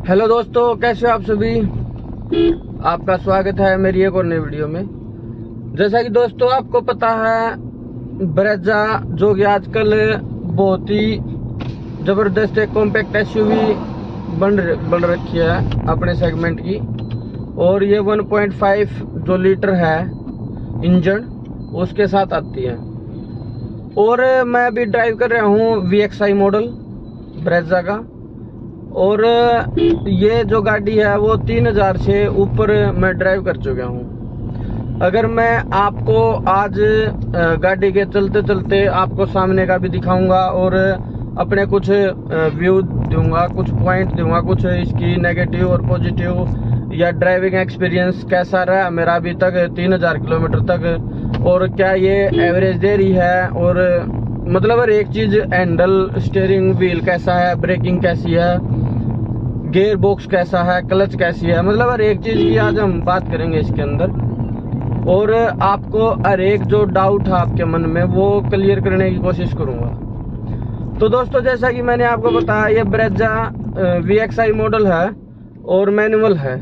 Hello दोस्तों, कैसे हो आप सभी। आपका स्वागत है मेरी एक और नई वीडियो में। जैसा कि दोस्तों आपको पता है, ब्रेजा जो कि आजकल बहुत ही ज़बरदस्त एक कॉम्पैक्ट एसयूवी बन रखी है अपने सेगमेंट की। और ये 1.5 जो लीटर है इंजन उसके साथ आती है। और मैं अभी ड्राइव कर रहा हूँ VXI मॉडल ब्रेजा का। और ये जो गाड़ी है वो 3000 से ऊपर मैं ड्राइव कर चुका हूँ। अगर मैं आपको आज गाड़ी के चलते चलते आपको सामने का भी दिखाऊंगा और अपने कुछ व्यू दूंगा, कुछ पॉइंट दूंगा, कुछ इसकी नेगेटिव और पॉजिटिव या ड्राइविंग एक्सपीरियंस कैसा रहा मेरा अभी तक 3000 किलोमीटर तक, और क्या ये एवरेज दे रही है, और मतलब हर एक चीज़, हैंडल, स्टीयरिंग व्हील कैसा है, ब्रेकिंग कैसी है, गियर बॉक्स कैसा है, क्लच कैसी है, मतलब हर एक चीज़ की आज हम बात करेंगे इसके अंदर। और आपको हर एक जो डाउट है आपके मन में वो क्लियर करने की कोशिश करूँगा। तो दोस्तों, जैसा कि मैंने आपको बताया, ये ब्रेजा VXI मॉडल है और मैनुअल है,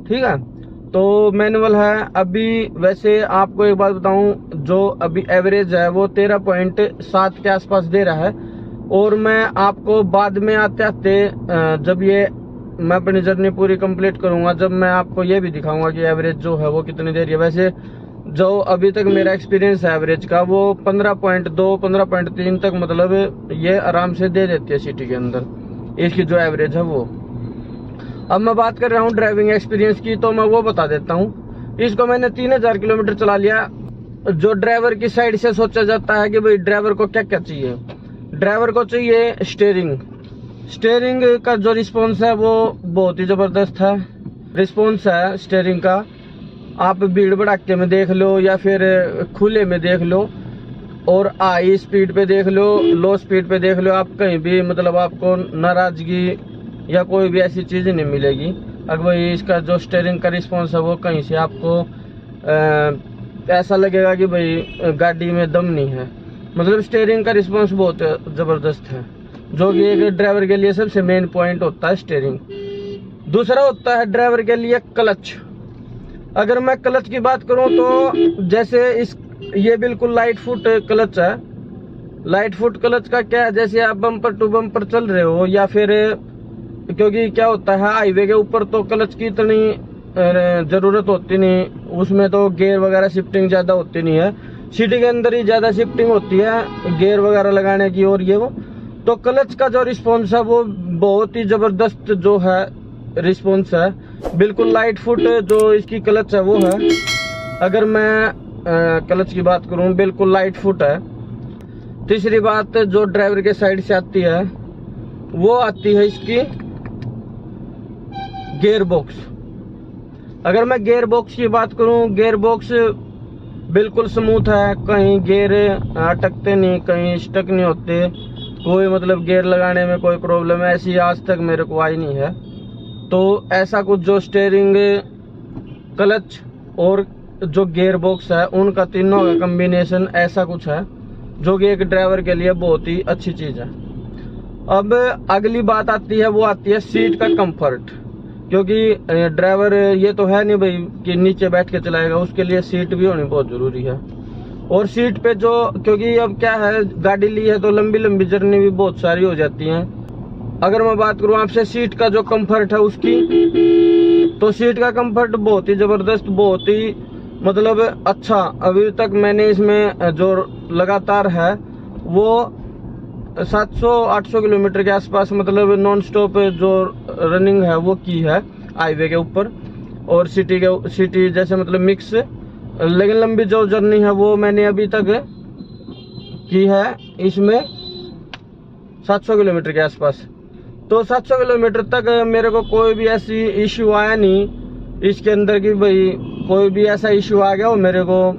ठीक है। तो मैनुअल है। अभी वैसे आपको एक बात बताऊं, जो अभी एवरेज है वो 13.7 के आसपास दे रहा है। और मैं आपको बाद में आते आते जब ये मैं अपनी जर्नी पूरी कंप्लीट करूंगा, जब मैं आपको ये भी दिखाऊंगा कि एवरेज जो है वो कितनी दे रही है। वैसे जो अभी तक मेरा एक्सपीरियंस है एवरेज का वो 15.2 15.3 तक, मतलब ये आराम से दे देती है सिटी के अंदर इसकी जो एवरेज है वो। अब मैं बात कर रहा हूँ ड्राइविंग एक्सपीरियंस की, तो मैं वो बता देता हूँ। इसको मैंने 3000 किलोमीटर चला लिया। जो ड्राइवर की साइड से सोचा जाता है कि भाई ड्राइवर को क्या क्या चाहिए, ड्राइवर को चाहिए स्टीयरिंग का जो रिस्पॉन्स है वो बहुत ही ज़बरदस्त है रिस्पॉन्स है स्टीयरिंग का। आप भीड़ भड़ाके में देख लो या फिर खुले में देख लो, और हाई स्पीड पे देख लो, लो स्पीड पे देख लो, आप कहीं भी मतलब आपको नाराजगी या कोई भी ऐसी चीज़ नहीं मिलेगी। अगर भाई इसका जो स्टीयरिंग का रिस्पॉन्स है वो कहीं से आपको ऐसा लगेगा कि भाई गाड़ी में दम नहीं है। मतलब स्टीयरिंग का रिस्पॉन्स बहुत ज़बरदस्त है, जो कि एक ड्राइवर के लिए सबसे मेन पॉइंट होता है स्टीयरिंग। दूसरा होता है ड्राइवर के लिए क्लच। अगर मैं क्लच की बात करूं तो जैसे ये बिल्कुल लाइट फुट क्लच है। लाइट फुट क्लच का क्या है, जैसे आप बम्पर टू बम्पर चल रहे हो या फिर, क्योंकि क्या होता है हाईवे के ऊपर तो क्लच की इतनी ज़रूरत होती नहीं, उसमें तो गियर वगैरह शिफ्टिंग ज़्यादा होती नहीं है। सिटी के अंदर ही ज़्यादा शिफ्टिंग होती है गियर वगैरह लगाने की और ये वो। तो क्लच का जो रिस्पॉन्स है वो बहुत ही ज़बरदस्त जो है रिस्पॉन्स है, बिल्कुल लाइट फुट जो इसकी क्लच है वो है। अगर मैं क्लच की बात करूं, बिल्कुल लाइट फुट है। तीसरी बात जो ड्राइवर के साइड से आती है वो आती है इसकी गियर बॉक्स। अगर मैं गियर बॉक्स की बात करूं, गियर बॉक्स बिल्कुल स्मूथ है, कहीं गियर अटकते नहीं, कहीं स्टक नहीं होते, कोई मतलब गियर लगाने में कोई प्रॉब्लम ऐसी आज तक मेरे को आई नहीं है। तो ऐसा कुछ जो स्टीयरिंग, क्लच और जो गियर बॉक्स है उनका तीनों का कम्बिनेशन ऐसा कुछ है जो कि एक ड्राइवर के लिए बहुत ही अच्छी चीज़ है। अब अगली बात आती है, वो आती है सीट का कंफर्ट। क्योंकि ड्राइवर ये तो है नहीं भाई कि नीचे बैठ के चलाएगा, उसके लिए सीट भी होनी बहुत ज़रूरी है। और सीट पे जो, क्योंकि अब क्या है गाड़ी ली है तो लंबी लंबी जर्नी भी बहुत सारी हो जाती हैं। अगर मैं बात करूं आपसे सीट का जो कंफर्ट है उसकी, तो सीट का कंफर्ट बहुत ही ज़बरदस्त, बहुत ही मतलब अच्छा। अभी तक मैंने इसमें जो लगातार है वो 700-800 किलोमीटर के आसपास, मतलब नॉन स्टॉप जो रनिंग है वो की है हाईवे के ऊपर और सिटी जैसे मतलब मिक्स। लेकिन लंबी जो जर्नी है वो मैंने अभी तक की है इसमें 700 किलोमीटर के आसपास। तो 700 किलोमीटर तक मेरे को कोई भी ऐसी इश्यू आया नहीं इसके अंदर कि भाई कोई भी ऐसा इश्यू आ गया हो मेरे को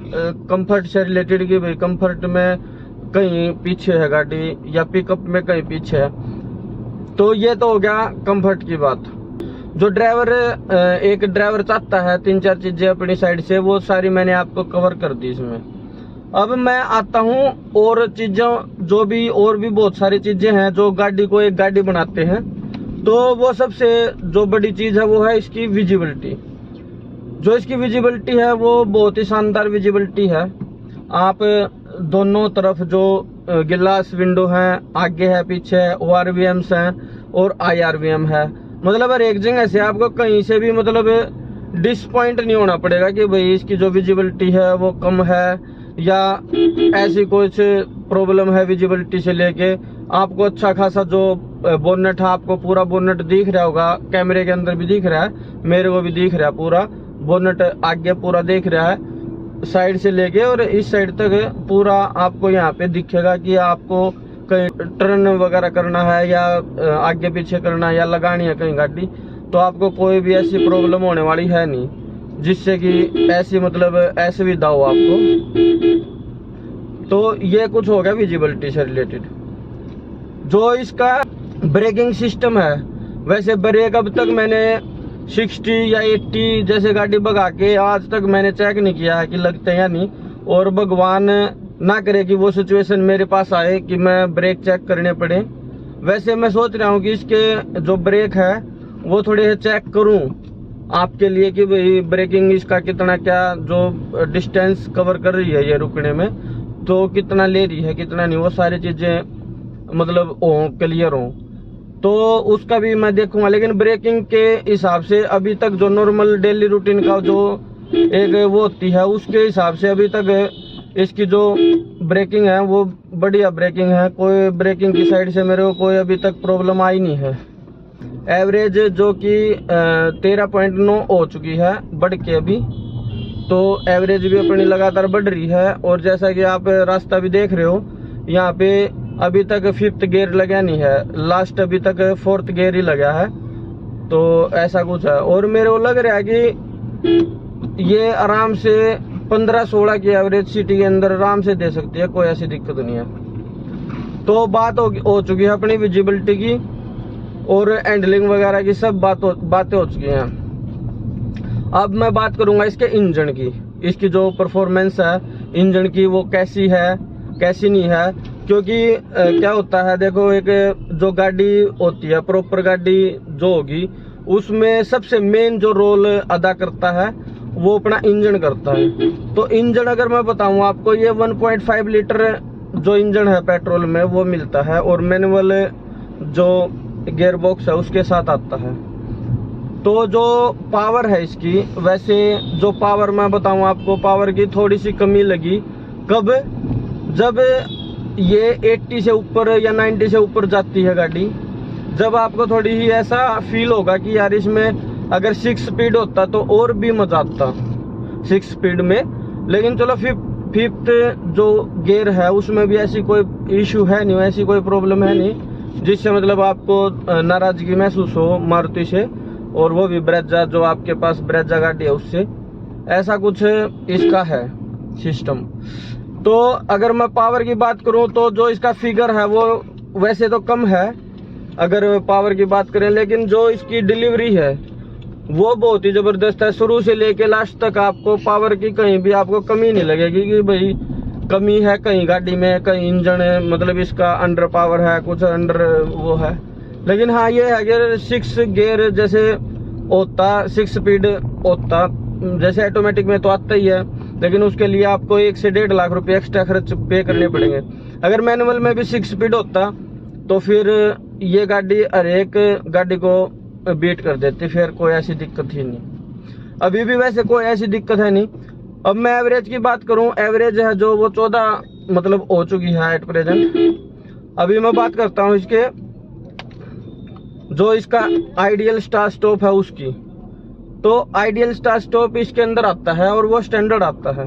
कंफर्ट से रिलेटेड कि भाई कंफर्ट में कहीं पीछे है गाड़ी या पिकअप में कहीं पीछे है। तो ये तो हो गया कंफर्ट की बात। जो एक ड्राइवर चाहता है 3-4 चीज़ें अपनी साइड से, वो सारी मैंने आपको कवर कर दी इसमें। अब मैं आता हूँ और चीज़ों, जो भी और भी बहुत सारी चीज़ें हैं जो गाड़ी को एक गाड़ी बनाते हैं, तो वो सबसे जो बड़ी चीज़ है वो है इसकी विजिबिलिटी। जो इसकी विजिबिलिटी है वो बहुत ही शानदार विजिबिलिटी है। आप दोनों तरफ जो गिलास विंडो है, आगे है, पीछे है, ORVMs हैं और IRVM है। मतलब हर एक जगह से आपको कहीं से भी मतलब डिसपॉइंट नहीं होना पड़ेगा कि भाई इसकी जो विजिबिलिटी है वो कम है या ऐसी कुछ प्रॉब्लम है विजिबिलिटी से लेके। आपको अच्छा खासा जो बोनेट है, आपको पूरा बोनेट दिख रहा होगा, कैमरे के अंदर भी दिख रहा है, मेरे को भी दिख रहा है, पूरा बोनेट आगे पूरा दिख रहा है, साइड से लेके और इस साइड तक पूरा आपको यहाँ पे दिखेगा कि आपको कहीं टर्न वगैरह करना है या आगे पीछे करना है या लगानी है कहीं गाड़ी, तो आपको कोई भी ऐसी प्रॉब्लम होने वाली है नहीं जिससे कि ऐसी मतलब असुविधा हो आपको। तो ये कुछ हो गया विजिबिलिटी से रिलेटेड। जो इसका ब्रेकिंग सिस्टम है, वैसे ब्रेक अब तक मैंने 60 या 80 जैसे गाड़ी भगा के आज तक मैंने चेक नहीं किया है कि लगते हैं या नहीं, और भगवान ना करे कि वो सिचुएशन मेरे पास आए कि मैं ब्रेक चेक करने पड़े। वैसे मैं सोच रहा हूँ कि इसके जो ब्रेक है वो थोड़े चेक करूँ आपके लिए कि भाई ब्रेकिंग इसका कितना, क्या जो डिस्टेंस कवर कर रही है ये रुकने में, तो कितना ले रही है कितना नहीं, वो सारी चीज़ें मतलब क्लियर हों तो उसका भी मैं देखूंगा। लेकिन ब्रेकिंग के हिसाब से अभी तक जो नॉर्मल डेली रूटीन का जो एक वो होती है उसके हिसाब से अभी तक इसकी जो ब्रेकिंग है वो बढ़िया ब्रेकिंग है। कोई ब्रेकिंग की साइड से मेरे को कोई अभी तक प्रॉब्लम आई नहीं है। एवरेज जो कि 13.9 हो चुकी है बढ़ के अभी, तो एवरेज भी अपनी लगातार बढ़ रही है। और जैसा कि आप रास्ता भी देख रहे हो, यहाँ पे अभी तक 5th गियर लगा नहीं है, लास्ट अभी तक 4th गियर ही लगा है, तो ऐसा कुछ है। और मेरे को लग रहा है कि ये आराम से 15-16 की एवरेज सिटी के अंदर आराम से दे सकती है, कोई ऐसी दिक्कत नहीं है। तो बात हो चुकी है अपनी विजिबिलिटी की और हैंडलिंग वगैरह की, सब बातें हो चुकी हैं। अब मैं बात करूंगा इसके इंजन की, इसकी जो परफॉर्मेंस है इंजन की वो कैसी है कैसी नहीं है। क्योंकि क्या होता है देखो, एक जो गाड़ी होती है प्रॉपर गाड़ी जो होगी उसमें सबसे मेन जो रोल अदा करता है वो अपना इंजन करता है। तो इंजन अगर मैं बताऊं आपको, ये 1.5 लीटर जो इंजन है पेट्रोल में वो मिलता है और मैनुअल जो गियर बॉक्स है उसके साथ आता है। तो जो पावर है इसकी, वैसे जो पावर मैं बताऊं आपको, पावर की थोड़ी सी कमी लगी कब, जब ये 80 से ऊपर या 90 से ऊपर जाती है गाड़ी, जब आपको थोड़ी ही ऐसा फील होगा कि यार इसमें अगर 6 स्पीड होता तो और भी मजा आता 6 स्पीड में। लेकिन चलो 5th जो गियर है उसमें भी ऐसी कोई इशू है नहीं, ऐसी कोई प्रॉब्लम है नहीं जिससे मतलब आपको नाराजगी महसूस हो मारुति से, और वो भी ब्रेजा जो आपके पास ब्रेजा गाड़ी है उससे, ऐसा कुछ इसका है सिस्टम। तो अगर मैं पावर की बात करूं तो जो इसका फिगर है वो वैसे तो कम है अगर पावर की बात करें, लेकिन जो इसकी डिलीवरी है वो बहुत ही ज़बरदस्त है। शुरू से लेके लास्ट तक आपको पावर की कहीं भी आपको कमी नहीं लगेगी कि भाई कमी है कहीं गाड़ी में, कहीं इंजन है मतलब इसका अंडर पावर है, कुछ अंडर वो है। लेकिन हाँ ये है कि 6 गियर जैसे होता, 6 स्पीड होता जैसे ऑटोमेटिक में तो आता ही है, लेकिन उसके लिए आपको 1 से 1.5 लाख रुपए एक्स्ट्रा खर्च पे करने पड़ेंगे। अगर मैनुअल में भी 6 स्पीड होता तो फिर ये गाड़ी हर एक गाड़ी को बीट कर देती, फिर कोई ऐसी दिक्कत ही नहीं। अभी भी वैसे कोई ऐसी दिक्कत है नहीं। अब मैं एवरेज की बात करूं, एवरेज है जो वो 14 मतलब हो चुकी है एट प्रेजेंट। अभी मैं बात करता हूं इसके जो इसका आइडियल स्टार्ट स्टॉप है उसकी। तो आइडियल स्टार्ट स्टॉप इसके अंदर आता है और वो स्टैंडर्ड आता है।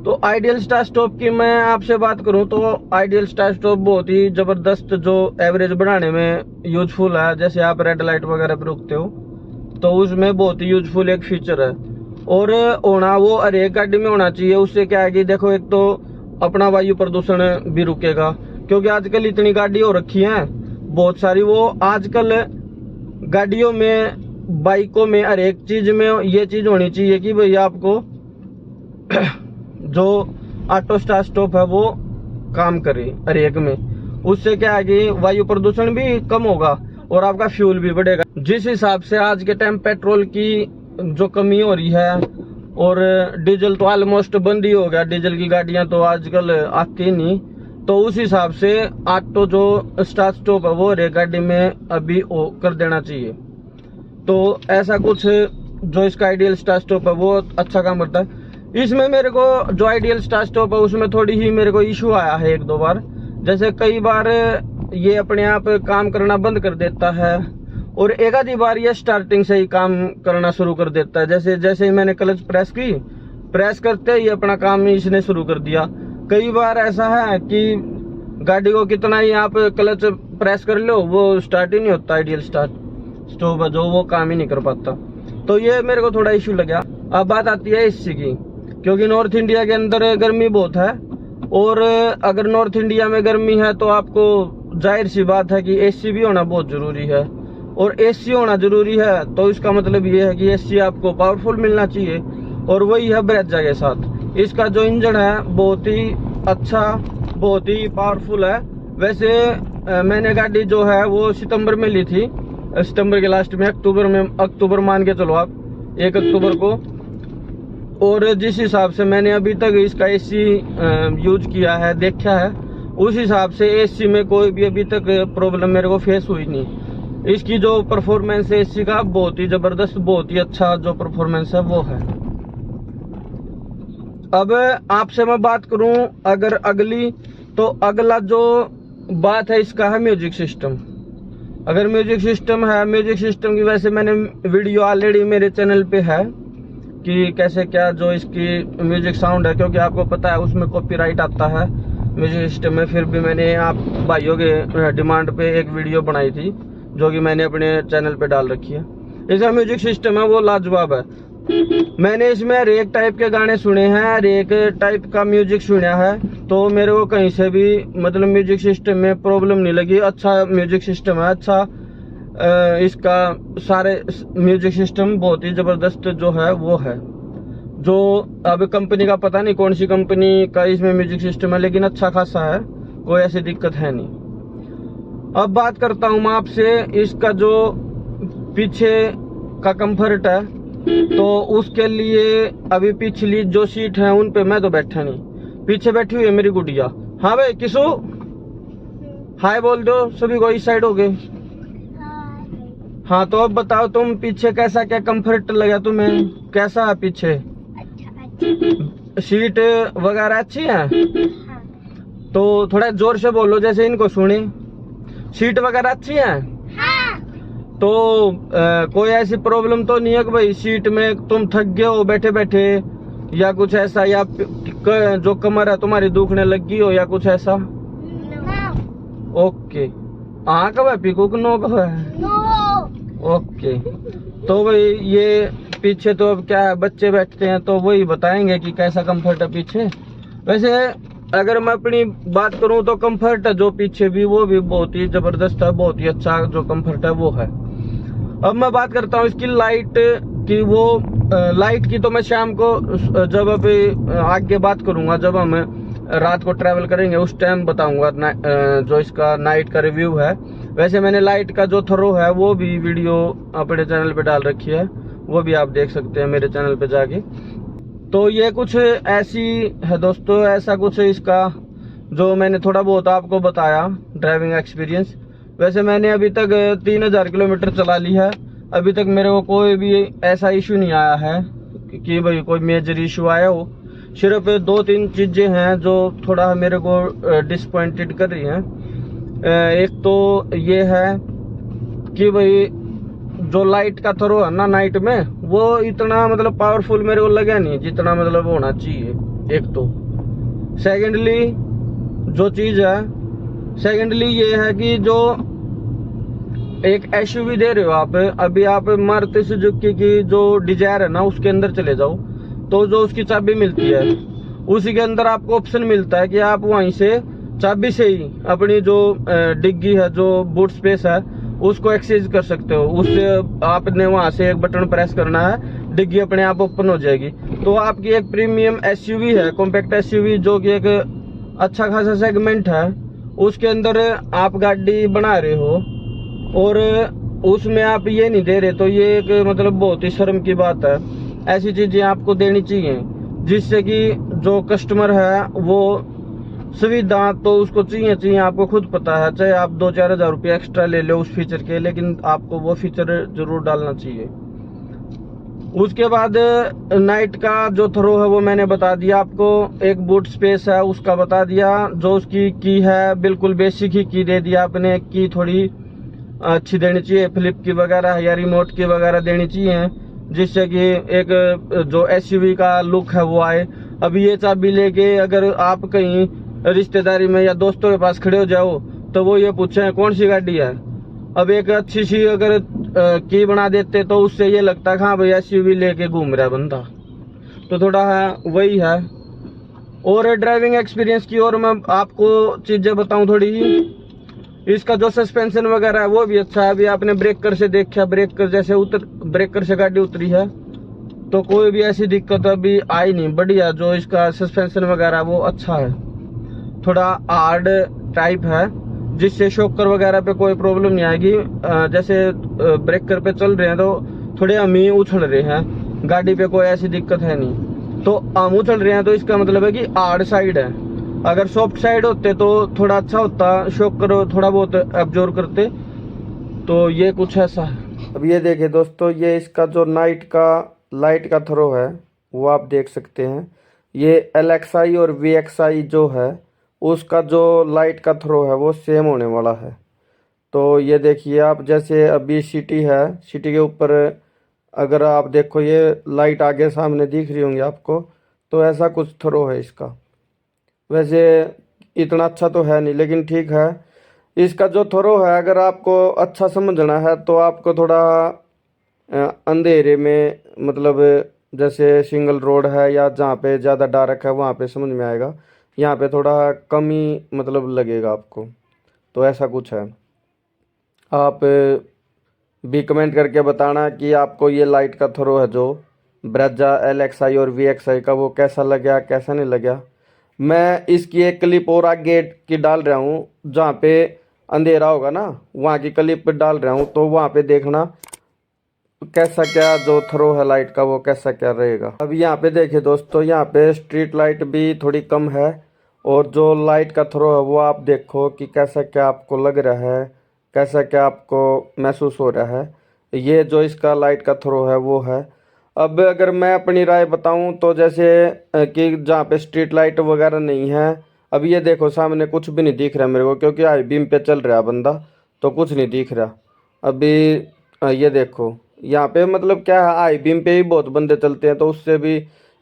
तो आइडियल स्टार्ट स्टॉप की मैं आपसे बात करूं तो आइडियल स्टार्ट स्टॉप बहुत ही जबरदस्त जो एवरेज बढ़ाने में यूजफुल है। जैसे आप रेड लाइट वगैरह पे रुकते हो तो उसमें बहुत ही यूजफुल एक फीचर है, और होना वो हर एक गाड़ी में होना चाहिए। उससे क्या है कि देखो, एक तो अपना वायु प्रदूषण भी रुकेगा, क्योंकि आजकल इतनी गाड़ी हो रखी है बहुत सारी। वो आजकल गाड़ियों में बाइकों में हर एक चीज में ये चीज होनी चाहिए कि भाई आपको जो ऑटो स्टार्ट स्टॉप है वो काम करे हर एक में। उससे क्या है कि वायु प्रदूषण भी कम होगा और आपका फ्यूल भी बढ़ेगा। जिस हिसाब से आज के टाइम पेट्रोल की जो कमी हो रही है और डीजल तो ऑलमोस्ट बंद ही हो गया, डीजल की गाड़ियां तो आजकल आती नहीं, तो उस हिसाब से ऑटो जो स्टार्ट स्टॉप है वो हर गाड़ी में अभी कर देना चाहिए। तो ऐसा कुछ जो इसका आइडियल स्टार्ट स्टॉप है वो अच्छा काम करता है। इसमें मेरे को जो आइडियल स्टार्ट स्टॉप है उसमें थोड़ी ही मेरे को इशू आया है 1-2 बार। जैसे कई बार ये अपने आप काम करना बंद कर देता है और एक आधी बार ये स्टार्टिंग से ही काम करना शुरू कर देता है। जैसे जैसे ही मैंने क्लच प्रेस करते ही अपना काम इसने शुरू कर दिया। कई बार ऐसा है कि गाड़ी को कितना ही आप क्लच प्रेस कर लो वो स्टार्ट ही नहीं होता, आइडियल स्टार्ट स्टॉप है जो वो काम ही नहीं कर पाता। तो ये मेरे को थोड़ा इशू लगा। अब बात आती है एसी की, क्योंकि नॉर्थ इंडिया के अंदर गर्मी बहुत है और अगर नॉर्थ इंडिया में गर्मी है तो आपको जाहिर सी बात है कि एसी भी होना बहुत जरूरी है। और एसी होना जरूरी है तो इसका मतलब ये है कि एसी आपको पावरफुल मिलना चाहिए और वही है ब्रेजा के साथ। इसका जो इंजन है बहुत ही अच्छा, बहुत ही पावरफुल है। वैसे मैंने गाड़ी जो है वो सितंबर में ली थी, सितंबर के लास्ट में, अक्टूबर मान के चलो आप, 1 अक्टूबर को। और जिस हिसाब से मैंने अभी तक इसका एसी यूज किया है, देखा है, उस हिसाब से एसी में कोई भी अभी तक प्रॉब्लम मेरे को फेस हुई नहीं। इसकी जो परफॉर्मेंस है एसी का बहुत ही जबरदस्त, बहुत ही अच्छा जो परफॉर्मेंस है वो है। अब आपसे मैं बात करूं अगर अगली, तो अगला जो बात है इसका है म्यूजिक सिस्टम। अगर म्यूजिक सिस्टम है, म्यूजिक सिस्टम की वैसे मैंने वीडियो ऑलरेडी मेरे चैनल पे है कि कैसे क्या जो इसकी म्यूजिक साउंड है, क्योंकि आपको पता है उसमें कॉपीराइट आता है म्यूजिक सिस्टम में। फिर भी मैंने आप भाइयों के डिमांड पे एक वीडियो बनाई थी जो कि मैंने अपने चैनल पे डाल रखी है। इसका म्यूजिक सिस्टम है वो लाजवाब है। मैंने इसमें हर एक टाइप के गाने सुने हैं, हर एक टाइप का म्यूजिक सुना है, तो मेरे को कहीं से भी मतलब म्यूजिक सिस्टम में प्रॉब्लम नहीं लगी। अच्छा म्यूजिक सिस्टम है, अच्छा इसका सारे म्यूजिक सिस्टम बहुत ही जबरदस्त जो है वो है। जो अब कंपनी का पता नहीं कौन सी कंपनी का इसमें म्यूजिक सिस्टम है, लेकिन अच्छा खासा है, कोई ऐसी दिक्कत है नहीं। अब बात करता हूँ मैं आपसे इसका जो पीछे का कंफर्ट है, तो उसके लिए अभी पिछली जो सीट है उन पे मैं तो बैठा नहीं, पीछे बैठी हुई है मेरी गुड़िया। हाँ भाई किसु हाय बोल दो सभी को, इस साइड हो गए। हाँ तो अब बताओ तुम पीछे कैसा क्या कंफर्ट लगा तुम्हें, कैसा है पीछे? अच्छा। सीट वगैरह अच्छी है? हाँ। तो थोड़ा जोर से बोलो जैसे इनको सुने। सीट वगैरह अच्छी है? हाँ। तो कोई ऐसी प्रॉब्लम तो नहीं है कि भाई सीट में तुम थक गए हो बैठे बैठे या कुछ ऐसा, या जो कमर है तुम्हारी दुखने लगी हो या कुछ ऐसा? ओके। हाँ कब है पीकू नो कब है? ओके। तो भाई ये पीछे तो अब क्या है, बच्चे बैठते हैं तो वही बताएंगे कि कैसा कंफर्ट है पीछे। वैसे अगर मैं अपनी बात करूं तो कंफर्ट है जो पीछे भी वो भी बहुत ही जबरदस्त है, बहुत ही अच्छा जो कंफर्ट है वो है। अब मैं बात करता हूँ इसकी लाइट की। वो लाइट की तो मैं शाम को जब अभी आगे बात करूंगा, जब हम रात को ट्रैवल करेंगे उस टाइम बताऊंगा जो इसका नाइट का रिव्यू है। वैसे मैंने लाइट का जो थ्रो है वो भी वीडियो अपने चैनल पे डाल रखी है, वो भी आप देख सकते हैं मेरे चैनल पे जाके। तो ये कुछ ऐसी है दोस्तों, ऐसा कुछ इसका जो मैंने थोड़ा बहुत आपको बताया ड्राइविंग एक्सपीरियंस। वैसे मैंने अभी तक 3000 किलोमीटर चला ली है, अभी तक मेरे को कोई भी ऐसा इशू नहीं आया है कि भाई कोई मेजर इशू आया हो। सिर्फ 2-3 चीजें हैं जो थोड़ा मेरे को डिसपॉइंटेड कर रही हैं। एक तो ये है कि भाई जो लाइट का थ्रो है ना नाइट में, वो इतना मतलब पावरफुल मेरे को लगा नहीं जितना मतलब होना चाहिए। एक तो सेकेंडली जो चीज है, सेकेंडली ये है कि जो एक एसयूवी दे रहे हो आप, अभी आप मारुति सुजुकी की जो डिजायर है ना उसके अंदर चले जाओ तो जो उसकी चाबी मिलती है उसी के अंदर आपको ऑप्शन मिलता है कि आप वहीं से चाबी से ही अपनी जो डिग्गी है, जो बूट स्पेस है, उसको एक्सेस कर सकते हो। उससे आपने वहां से एक बटन प्रेस करना है, डिग्गी अपने आप ओपन हो जाएगी। तो आपकी एक प्रीमियम एसयूवी है, कॉम्पैक्ट एसयूवी, जो कि एक अच्छा खासा सेगमेंट है, उसके अंदर आप गाड़ी बना रहे हो और उसमें आप ये नहीं दे रहे, तो ये एक मतलब बहुत ही शर्म की बात है। ऐसी चीजें आपको देनी चाहिए जिससे कि जो कस्टमर है वो सुविधा तो उसको चाहिए। आपको खुद पता है, चाहे आप 2-4 हज़ार रुपये एक्स्ट्रा ले लो उस फीचर के, लेकिन आपको वो फीचर जरूर डालना चाहिए। उसके बाद नाइट का जो थ्रो है वो मैंने बता दिया आपको। एक बूट स्पेस है उसका बता दिया। जो उसकी की है बिल्कुल बेसिक ही की दे दिया आपने। की थोड़ी अच्छी देनी चाहिए, फ्लिप की वगैरह या रिमोट की वगैरह देनी चाहिए, जिससे कि एक जो एसयूवी का लुक है वो आए। अभी ये चाबी लेके अगर आप कहीं रिश्तेदारी में या दोस्तों के पास खड़े हो जाओ तो वो ये पूछे कौन सी गाड़ी है। अब एक अच्छी सी अगर की बना देते तो उससे ये लगता है हाँ भाई एसयूवी लेके घूम रहा है बंदा। तो थोड़ा है वही है। और ड्राइविंग एक्सपीरियंस की और मैं आपको चीजें बताऊं थोड़ी ही। इसका जो सस्पेंशन वगैरह है वो भी अच्छा है। अभी आपने ब्रेकर से देखा, ब्रेकर जैसे ब्रेकर से गाड़ी उतरी है तो कोई भी ऐसी दिक्कत अभी आई नहीं। बढ़िया जो इसका सस्पेंशन वगैरह है वो अच्छा है। थोड़ा हार्ड टाइप है जिससे शॉकर वगैरह पे कोई प्रॉब्लम नहीं आएगी। जैसे ब्रेकर पे चल रहे हैं तो थोड़े हम ही उछल रहे हैं, गाड़ी पे कोई ऐसी दिक्कत है नहीं। तो हम उछल रहे हैं तो इसका मतलब है कि हार्ड साइड है। अगर सॉफ्ट साइड होते तो थोड़ा अच्छा होता, शॉकर थोड़ा बहुत एब्जॉर्ब करते। तो ये कुछ ऐसा है। अब ये देखिए दोस्तों, ये इसका जो नाइट का लाइट का थ्रो है वो आप देख सकते हैं। ये LXI और VXI जो है उसका जो लाइट का थ्रो है वो सेम होने वाला है। तो ये देखिए आप, जैसे अभी सिटी है, सिटी के ऊपर अगर आप देखो ये लाइट आगे सामने दिख रही होंगी आपको, तो ऐसा कुछ थ्रो है इसका। वैसे इतना अच्छा तो है नहीं लेकिन ठीक है। इसका जो थ्रो है अगर आपको अच्छा समझना है तो आपको थोड़ा अंधेरे में, मतलब जैसे सिंगल रोड है या जहाँ पे ज़्यादा डार्क है वहाँ पे समझ में आएगा। यहाँ पे थोड़ा कम ही मतलब लगेगा आपको। तो ऐसा कुछ है। आप भी कमेंट करके बताना कि आपको ये लाइट का थ्रो है जो ब्रेजा LXI और VXI का वो कैसा लगा, कैसा नहीं लगा। मैं इसकी एक क्लिप और आगे की डाल रहा हूँ, जहाँ पे अंधेरा होगा ना वहाँ की क्लिप डाल रहा हूँ, तो वहाँ पे देखना कैसा क्या जो थ्रो है लाइट का वो कैसा क्या रहेगा। अब यहाँ पे देखिए दोस्तों, यहाँ पे स्ट्रीट लाइट भी थोड़ी कम है और जो लाइट का थ्रो है वो आप देखो कि कैसा क्या आपको लग रहा है, कैसा क्या आपको महसूस हो रहा है। ये जो इसका लाइट का थ्रो है वो है। अब अगर मैं अपनी राय बताऊं तो जैसे कि जहाँ पे स्ट्रीट लाइट वगैरह नहीं है, अब ये देखो सामने कुछ भी नहीं दिख रहा मेरे को क्योंकि हाई बीम पे चल रहा है बंदा, तो कुछ नहीं दिख रहा। अभी ये देखो यहाँ पे मतलब क्या है, हाई बीम पे ही बहुत बंदे चलते हैं तो उससे भी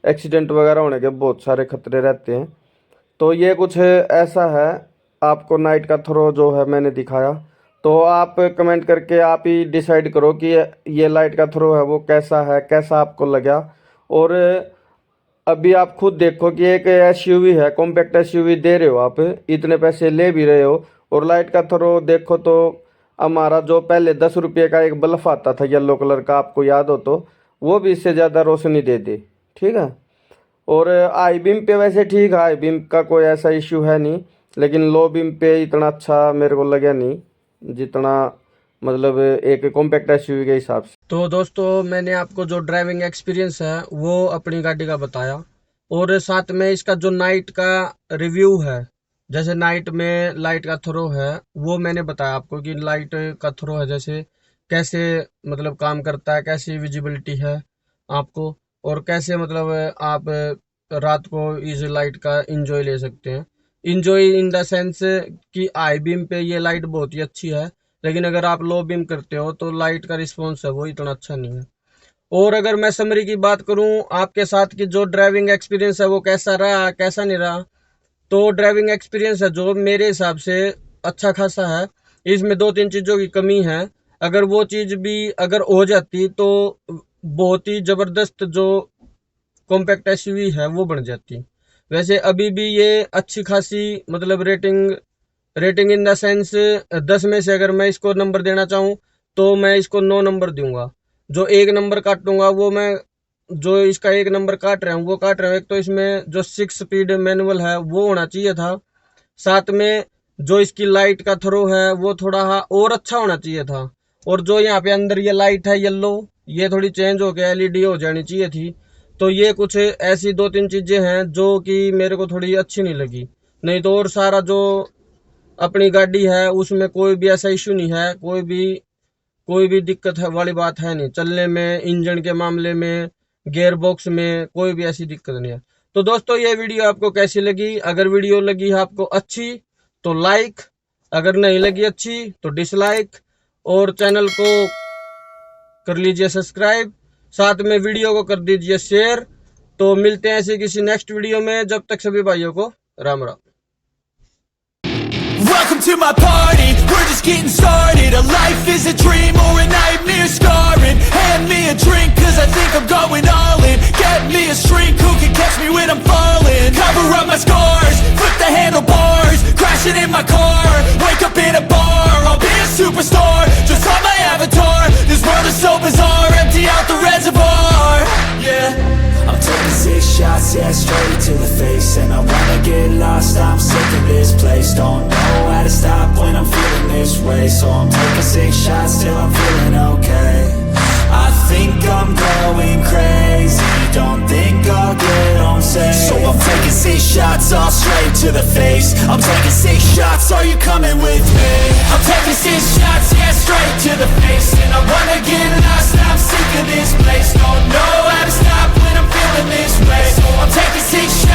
एक्सीडेंट वगैरह होने के बहुत सारे खतरे रहते हैं। तो ये कुछ ऐसा है आपको नाइट का थ्रो जो है मैंने दिखाया। तो आप कमेंट करके आप ही डिसाइड करो कि ये लाइट का थ्रो है वो कैसा है, कैसा आपको लगा। और अभी आप खुद देखो कि एक एसयूवी है, कॉम्पैक्ट एसयूवी दे रहे हो आप, इतने पैसे ले भी रहे हो, और लाइट का थ्रो देखो तो हमारा जो पहले 10 रुपये का एक बल्ब आता था येलो कलर का, आपको याद हो तो, वो भी इससे ज़्यादा रोशनी दे दे। ठीक है। और आई बीम पे वैसे ठीक है, आई बीम का कोई ऐसा इश्यू है नहीं, लेकिन लो बीम पे इतना अच्छा मेरे को लगा नहीं जितना मतलब एक कॉम्पैक्ट एसयूवी के हिसाब से। तो दोस्तों मैंने आपको जो ड्राइविंग एक्सपीरियंस है वो अपनी गाड़ी का बताया, और साथ में इसका जो नाइट का रिव्यू है, जैसे नाइट में लाइट का थ्रो है वो मैंने बताया आपको कि लाइट का थ्रो है जैसे कैसे मतलब काम करता है, कैसी विजिबिलिटी है आपको, और कैसे मतलब आप रात को इस लाइट का इंजॉय ले सकते हैं। इंजॉय इन द सेंस कि आई बीम पे ये लाइट बहुत ही अच्छी है, लेकिन अगर आप लो बीम करते हो तो लाइट का रिस्पॉन्स है वो इतना अच्छा नहीं है। और अगर मैं समरी की बात करूं आपके साथ कि जो ड्राइविंग एक्सपीरियंस है वो कैसा रहा कैसा नहीं रहा, तो ड्राइविंग एक्सपीरियंस है जो मेरे हिसाब से अच्छा खासा है। इसमें 2-3 चीज़ों की कमी है। अगर वो चीज़ भी अगर हो जाती तो बहुत ही ज़बरदस्त जो कॉम्पैक्ट एसयूवी है वो बन जाती। वैसे अभी भी ये अच्छी खासी मतलब rating rating in the sense 10 में से अगर मैं इसको नंबर देना चाहूँ तो मैं इसको 9 नंबर दूंगा। जो एक नंबर काटूंगा वो मैं, जो इसका एक नंबर काट रहा हूँ वो काट रहा हूँ, एक तो इसमें जो 6 स्पीड मैनुअल है वो होना चाहिए था। साथ में जो इसकी लाइट का थ्रो है वो थोड़ा और अच्छा होना चाहिए था। और जो यहाँ पे अंदर ये लाइट है येलो, ये थोड़ी चेंज हो के एलईडी हो जानी चाहिए थी। तो ये कुछ ऐसी 2-3 चीजें हैं जो कि मेरे को थोड़ी अच्छी नहीं लगी। नहीं तो और सारा जो अपनी गाड़ी है उसमें कोई भी ऐसा इश्यू नहीं है, कोई भी दिक्कत है वाली बात है नहीं। चलने में, इंजन के मामले में, गियर बॉक्स में कोई भी ऐसी दिक्कत नहीं है। तो दोस्तों ये वीडियो आपको कैसी लगी? अगर वीडियो लगी है आपको अच्छी तो लाइक, अगर नहीं लगी अच्छी तो डिसलाइक, और चैनल को कर लीजिए सब्सक्राइब, साथ में वीडियो को कर दीजिए शेयर। तो मिलते हैं ऐसे किसी नेक्स्ट वीडियो में, जब तक सभी भाइयों को Ram Ram. Welcome to my party, we're just getting started. A life is a dream or a nightmare scarring. Hand me a drink cause I think I'm going all in. Get me a shrink who can catch me when I'm falling. Cover up my scars, flip the handlebars, crashing in my car, wake up in a bar. I'll be a superstar, just on my avatar. This world is so bizarre, empty out the reservoir. Yeah, I'm taking 6 shots, yeah, straight to the face. And I wanna get lost, I'm sick of this place. Don't know how to stop when I'm feeling this way. So I'm taking 6 shots till I'm feeling okay. I think I'm going crazy, don't think I'll get home safe. So I'm taking 6 shots all straight to the face. I'm taking 6 shots, are you coming with me? I'm taking 6 shots, yeah, straight to the face. And I wanna get lost, I'm sick of this place. Don't know how to stop when I'm feeling this way. So I'm taking 6 shots.